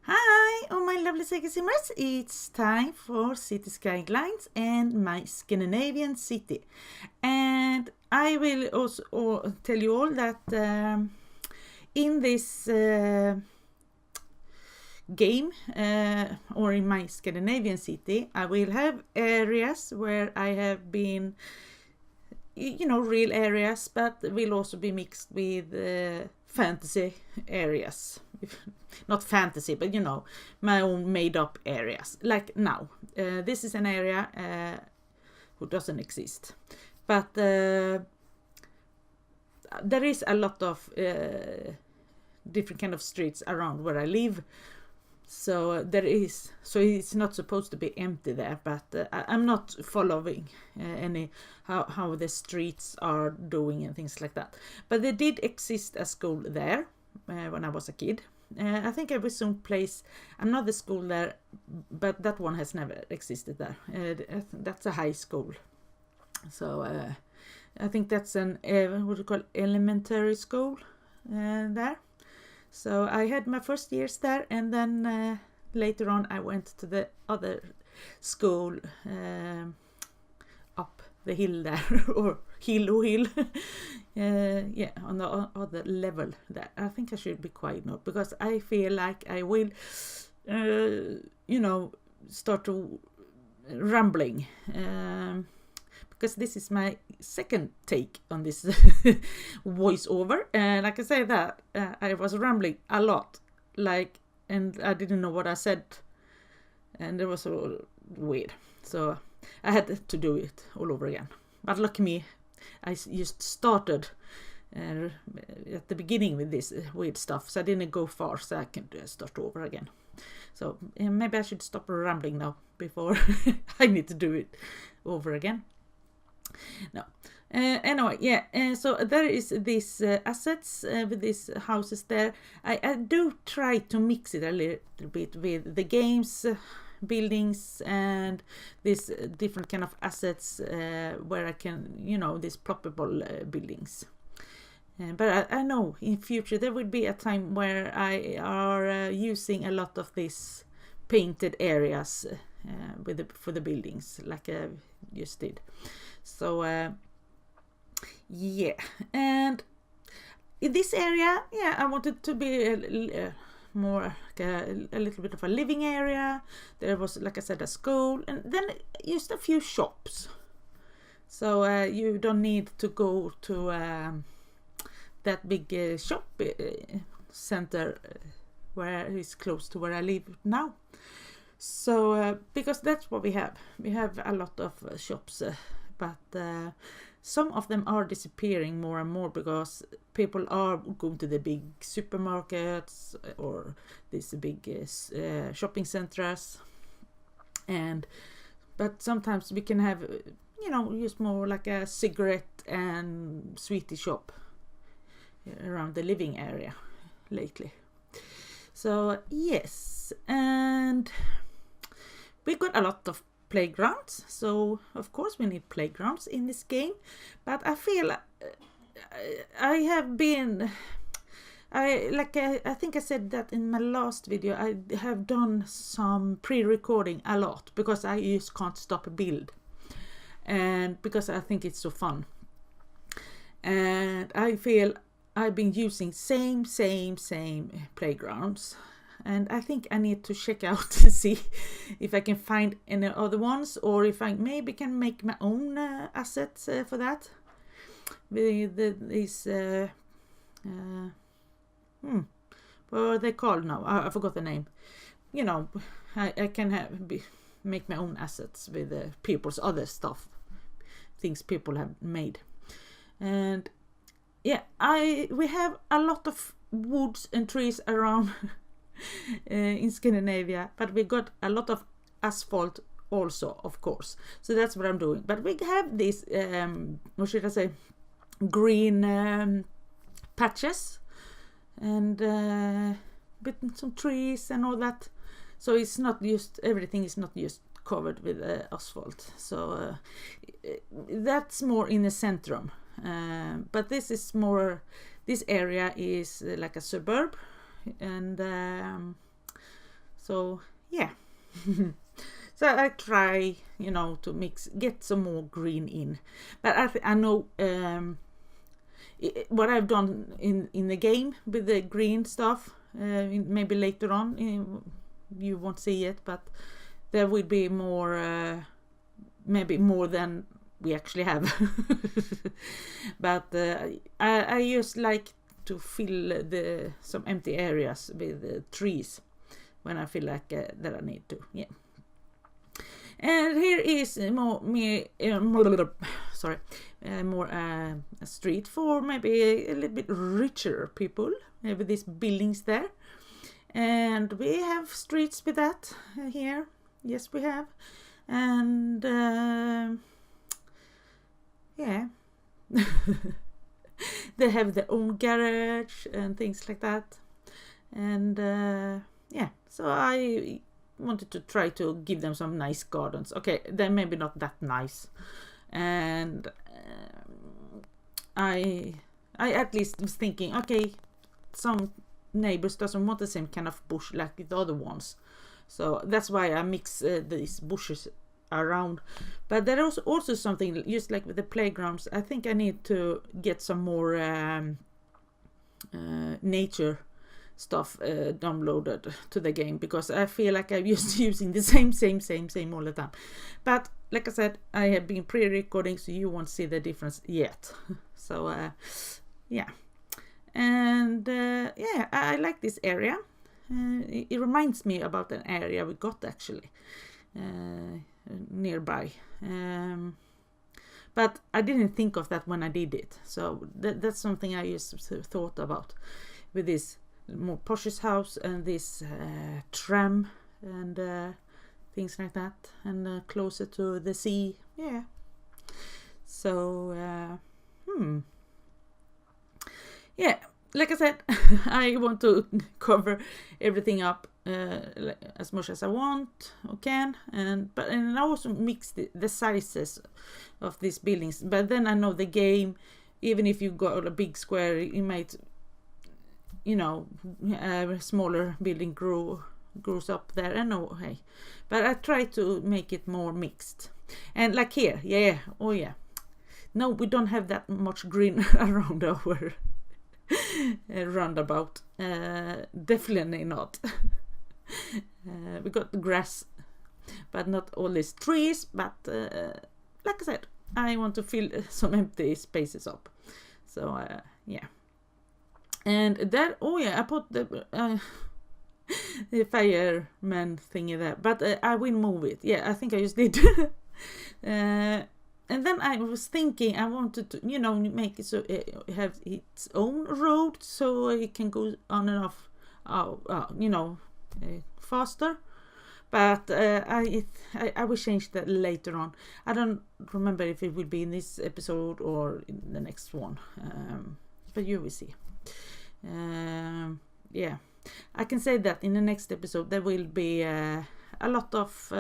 Hi, all my lovely SegerSimmers. It's time for City Skylines and my Scandinavian city. And I will also tell you all that in this game or in my Scandinavian city, I will have areas where I have been, you know, real areas, but will also be mixed with fantasy areas. Not fantasy, but you know, my own made up areas. Like now, this is an area who doesn't exist, but there is a lot of different kind of streets around where I live. So there is, so it's not supposed to be empty there, but I'm not following any how the streets are doing and things like that. But there did exist a school there when I was a kid. I think I will soon place another school there, but that one has never existed there. That's a high school. So I think that's an what do you call elementary school there. So I had my first years there, and then later on I went to the other school up the hill there, or hill. Yeah, on the other level there. I think I should be quiet now, because I feel like I will, you know, start to rambling. Because this is my second take on this voiceover, and like I say that I was rambling a lot, like, and I didn't know what I said, and it was so weird, so I had to do it all over again. But lucky me, I just started at the beginning with this weird stuff, so I didn't go far, so I can start over again. So maybe I should stop rambling now before I need to do it over again. No. Anyway, yeah, so there is these assets with these houses there. I do try to mix it a little bit with the games, buildings, and these different kind of assets where I can, you know, these ploppable buildings. But I know in future there will be a time where I are using a lot of these painted areas for the buildings, like I just did. So yeah, and in this area, yeah, I wanted to be more like a little bit of a living area. There was, like I said, a school, and then just a few shops. So you don't need to go to that big shop center where is close to where I live now. So because that's what we have. We have a lot of shops. But some of them are disappearing more and more because people are going to the big supermarkets or these big shopping centers. But sometimes we can have, you know, just more like a cigarette and sweetie shop around the living area lately. So yes, and we got a lot of playgrounds, so of course we need playgrounds in this game. But I feel I have been, I think I said that in my last video, I have done some pre-recording a lot because I just can't stop a build, and because I think it's so fun, and I feel I've been using same playgrounds. And I think I need to check out to see if I can find any other ones, or if I maybe can make my own assets for that. With these, what are they called now? I forgot the name. You know, I can make my own assets with people's other stuff, things people have made. And yeah, we have a lot of woods and trees around in Scandinavia, but we got a lot of asphalt also, of course. So that's what I'm doing. But we have these, what should I say, green patches, and with some trees and all that. So it's not just, everything is not just covered with asphalt. So that's more in the centrum. But this is more this area is like a suburb, and so yeah. So I try, you know, to get some more green in, but I know what I've done in the game with the green stuff. Maybe later on you won't see it, but there will be more, maybe more than we actually have. But I just like to fill some empty areas with trees when I feel like that I need to. Yeah. And here is more a street for maybe a little bit richer people, maybe these buildings there. And we have streets with that here. Yes, we have. And yeah. They have their own garage and things like that. And yeah, so I wanted to try to give them some nice gardens. Okay, they're maybe not that nice, and I at least was thinking, okay, some neighbors doesn't want the same kind of bush like the other ones, so that's why I mix these bushes around. But there is also something just like with the playgrounds. I think I need to get some more nature stuff downloaded to the game, because I feel like I'm just using the same all the time. But like I said, I have been pre-recording, so you won't see the difference yet. So yeah, and yeah, I like this area. It reminds me about an area we got actually nearby, but I didn't think of that when I did it. So that's something I just thought about with this more poshest house and this tram and things like that, and closer to the sea. Yeah. So yeah, like I said, I want to cover everything up as much as I want or can, and I also mix the sizes of these buildings. But then I know the game, even if you got a big square, you might, you know, a smaller building grows up there anyway. But I try to make it more mixed. And like here, yeah, oh yeah. No, we don't have that much green around our roundabout. Definitely not. We got the grass, but not all these trees. But like I said, I want to fill some empty spaces up. So yeah. And there, oh yeah, I put the fireman thingy there, but I will move it. Yeah, I think I just did. And then I was thinking I wanted to, you know, make it so it have its own road, so it can go on and off, you know, faster. But I will change that later on. I don't remember if it will be in this episode or in the next one, but you will see. Yeah, I can say that in the next episode there will be a lot of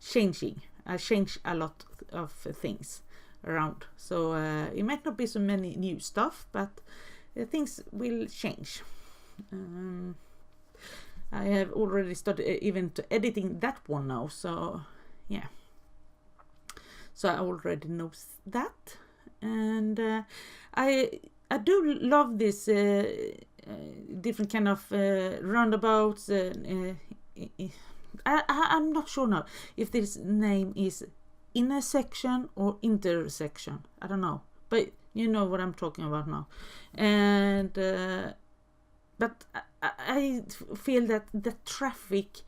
changing. I change a lot of things around, so it might not be so many new stuff, but things will change. I have already started even to editing that one now, so yeah. So I already know that, and I do love this different kind of roundabouts. I'm not sure now if this name is intersection or intersection. I don't know, but you know what I'm talking about now. And but I feel that the traffic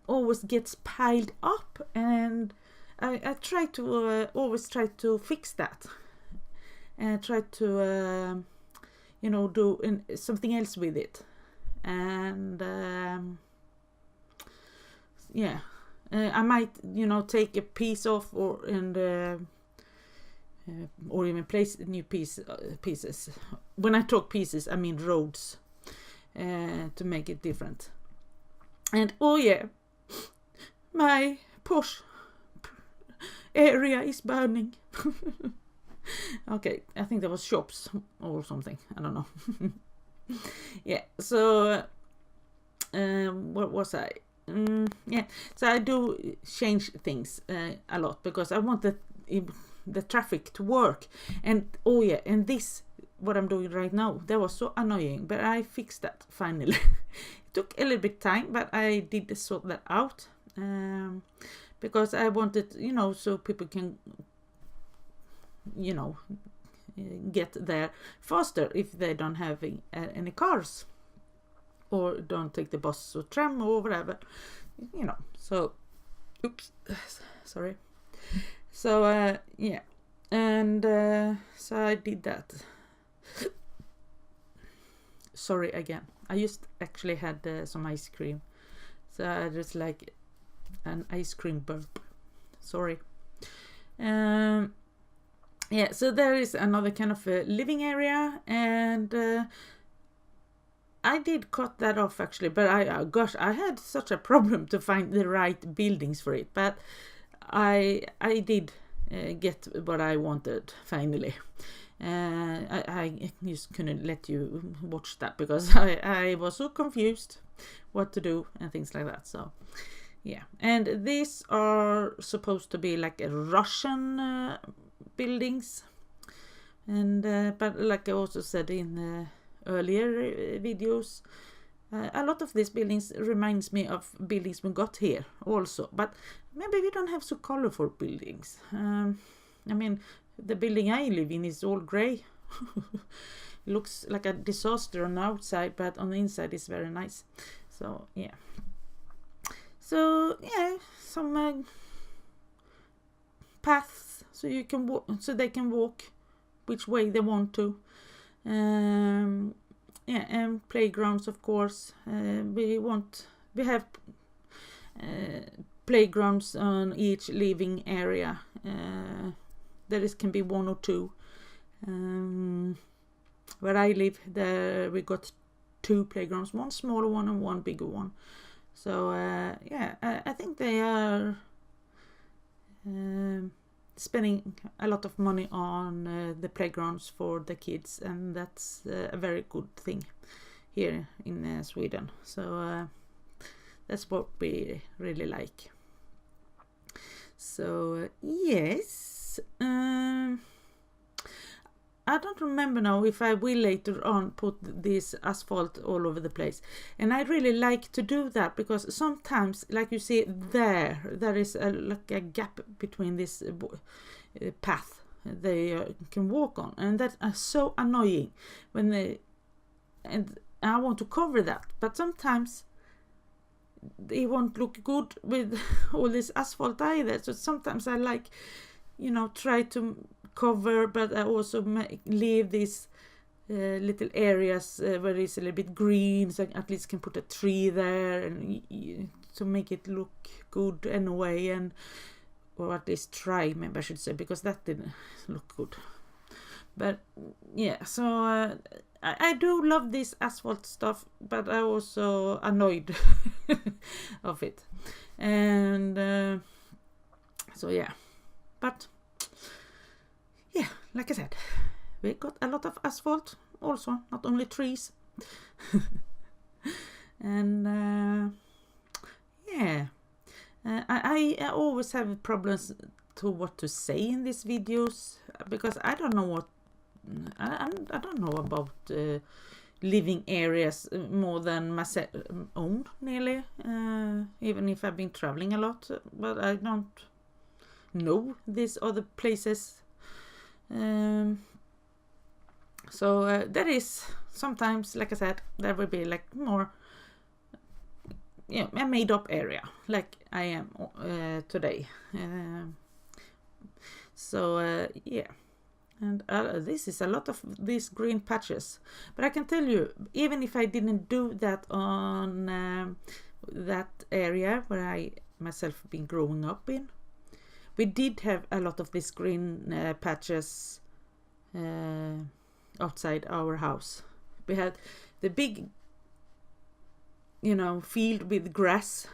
always gets piled up, and I try to always try to fix that, and try to you know, do something else with it. And yeah, I might, you know, take a piece off, or even place new pieces. When I talk pieces, I mean roads, to make it different. And oh yeah, my posh area is burning. Okay, I think there was shops or something. I don't know. Yeah, so what was I? Yeah, so I do change things a lot because I want the traffic to work. And oh yeah, and this what I'm doing right now, that was so annoying, but I fixed that finally. It took a little bit time, but I did sort that out because I wanted, you know, so people can, you know, get there faster if they don't have any cars or don't take the bus or tram or whatever, you know. So oops, sorry. So yeah, and so I did that. Sorry again, I just actually had some ice cream, so I just like an ice cream burp. Sorry. Yeah, so there is another kind of a living area, and I did cut that off actually, but gosh, I had such a problem to find the right buildings for it, but I did get what I wanted finally. I just couldn't let you watch that because I was so confused what to do and things like that. So yeah, and these are supposed to be like a Russian buildings, and but like I also said in earlier videos, a lot of these buildings reminds me of buildings we got here also, but maybe we don't have so colorful buildings. I mean, the building I live in is all gray. Looks like a disaster on the outside, but on the inside is very nice. So yeah, so yeah, some paths so you can walk, so they can walk which way they want to. Yeah, and playgrounds, of course. We have playgrounds on each living area. There can be one or two. Where I live, there we got 2 playgrounds, one smaller one and one bigger one. So yeah, I think they are spending a lot of money on the playgrounds for the kids, and that's a very good thing here in Sweden. So that's what we really like. So yes, I don't remember now if I will later on put this asphalt all over the place, and I really like to do that because sometimes, like you see there is like a gap between this path they can walk on, and that is so annoying when and I want to cover that, but sometimes it won't look good with all this asphalt either. So sometimes I like, you know, try to cover, but I also leave these little areas where it's a little bit green, so I at least can put a tree there and to make it look good anyway, and or at least try, maybe I should say, because that didn't look good. But yeah, so I do love this asphalt stuff, but I also annoyed of it, and so yeah, but yeah, like I said, we got a lot of asphalt also, not only trees. And yeah, I always have problems to what to say in these videos because I don't know what I don't know about living areas more than myself own nearly, even if I've been traveling a lot, but I don't know these other places. So there is sometimes, like I said, there will be like more, a made up area like I am today. So yeah, and this is a lot of these green patches, but I can tell you, even if I didn't do that on that area where I myself been growing up in, we did have a lot of these green patches outside our house. We had the big, field with grass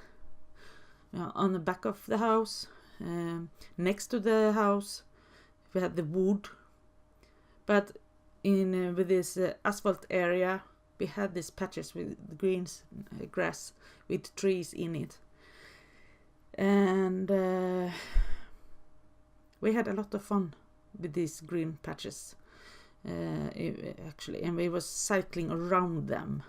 on the back of the house. Next to the house, we had the wood But in with this asphalt area, we had these patches with green grass with trees in it, and we had a lot of fun with these green patches actually, and we was cycling around them.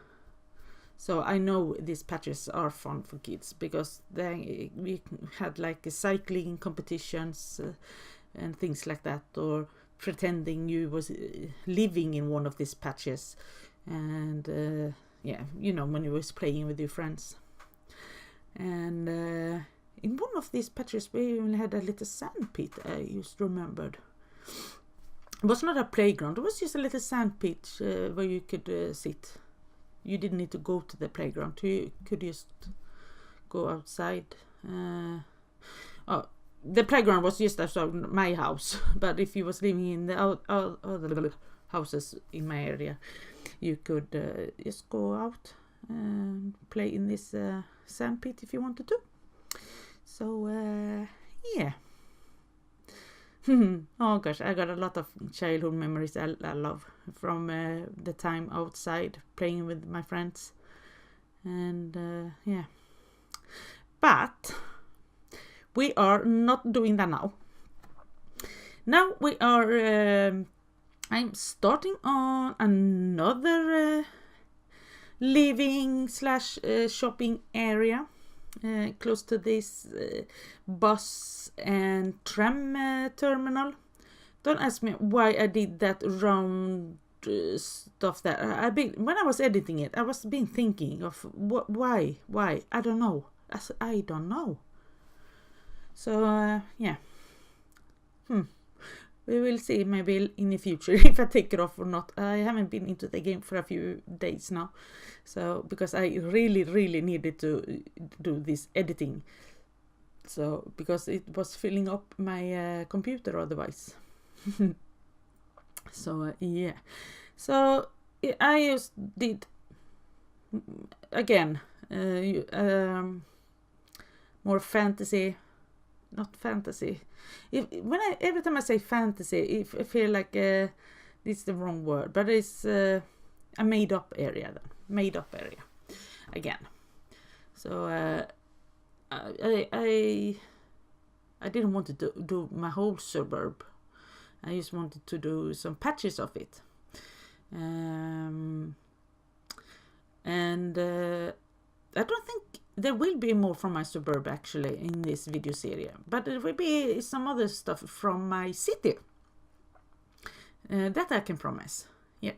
So I know these patches are fun for kids because we had like cycling competitions and things like that, or pretending you was living in one of these patches, and yeah, you know, when you was playing with your friends. And in one of these patches we even had a little sand pit. I just remembered. It was not a playground, it was just a little sand pit where you could sit. You didn't need to go to the playground, you could just go outside. The playground was just outside my house, but if you was living in the other houses in my area, you could just go out and play in this sand pit if you wanted to. So yeah. Oh gosh, I got a lot of childhood memories I love from the time outside playing with my friends, and yeah. But we are not doing that now. Now we are I'm starting on another living / shopping area close to this bus and tram terminal. Don't ask me why I did that round stuff there. When I was editing it, I was been thinking of why I don't know. I don't know. So yeah, we will see maybe in the future if I take it off or not. I haven't been into the game for a few days now, so because I really needed to do this editing, so because it was filling up my computer otherwise. So yeah, so I just did again more fantasy. Not fantasy. Every time I say fantasy, I feel like this is the wrong word, but it's a made-up area. Then made-up area again. So I didn't want to do my whole suburb. I just wanted to do some patches of it, and I don't think there will be more from my suburb actually in this video series, but there will be some other stuff from my city. That I can promise. Yeah.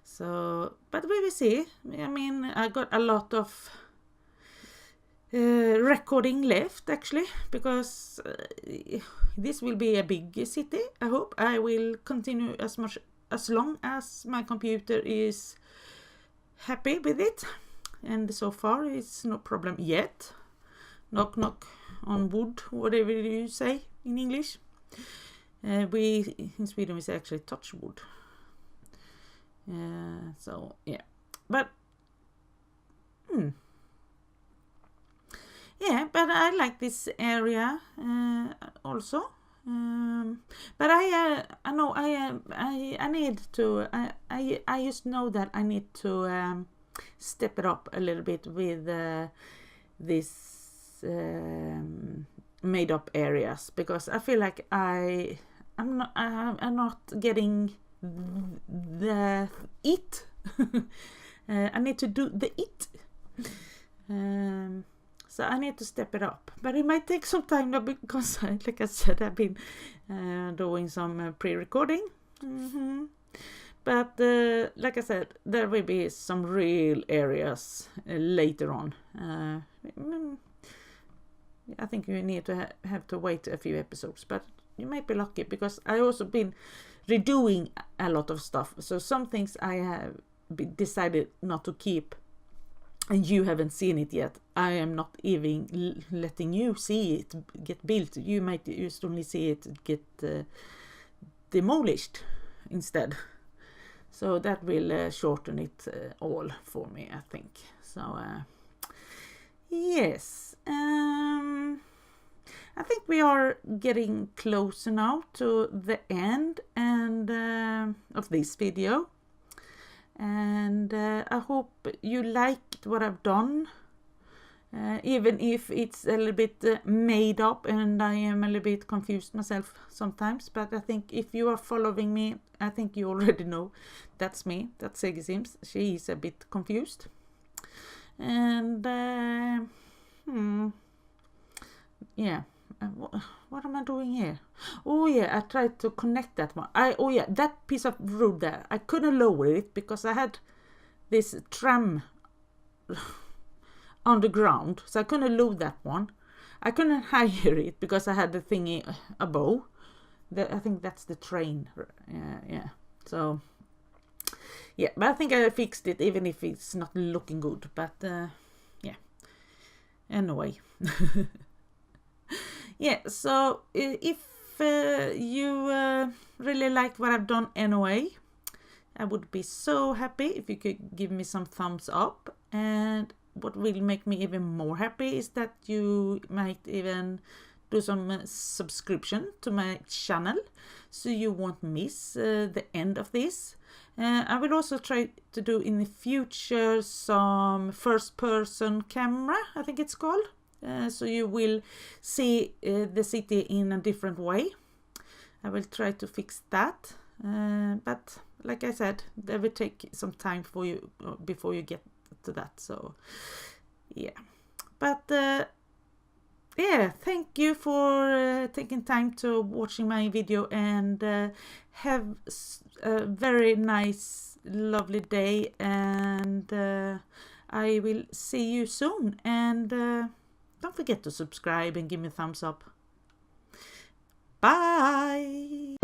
So, but we will see. I mean, I got a lot of recording left actually, because this will be a big city. I hope I will continue as long as my computer is happy with it. And so far it's no problem yet. Knock knock on wood, whatever you say in English. We in Sweden we say actually touch wood. So yeah, but yeah, but I like this area also. But I know I need to. I just know that I need to. Step it up a little bit with this made up areas, because I feel like I'm not getting the it. I need to do the it. So I need to step it up, but it might take some time now because like I said, I've been doing some pre-recording. But like I said, there will be some real areas later on. I think you need to have to wait a few episodes, but you might be lucky because I also been redoing a lot of stuff. So some things I have decided not to keep, and you haven't seen it yet. I am not even letting you see it get built. You might just only see it get demolished instead. So that will shorten it all for me, I think. So yes, I think we are getting closer now to the end and of this video. And I hope you liked what I've done. Even if it's a little bit made up and I am a little bit confused myself sometimes, but I think if you are following me, I think you already know that's me, that's SegerSims. She is a bit confused. And yeah, what am I doing here? Oh yeah, I tried to connect that one. Oh yeah, that piece of road there, I couldn't lower it because I had this tram on the ground, so I couldn't load that one. I couldn't hire it because I had the thingy above. I think that's the train. Yeah. So yeah, but I think I fixed it, even if it's not looking good. But yeah. Anyway. Yeah. So if you really liked what I've done anyway, I would be so happy if you could give me some thumbs up. And what will make me even more happy is that you might even do some subscription to my channel, so you won't miss the end of this. I will also try to do in the future some first-person camera, I think it's called, so you will see the city in a different way. I will try to fix that, but like I said, that will take some time for you before you get to that. So yeah, but yeah, thank you for taking time to watching my video, and have a very nice, lovely day, and I will see you soon. And don't forget to subscribe and give me a thumbs up. Bye.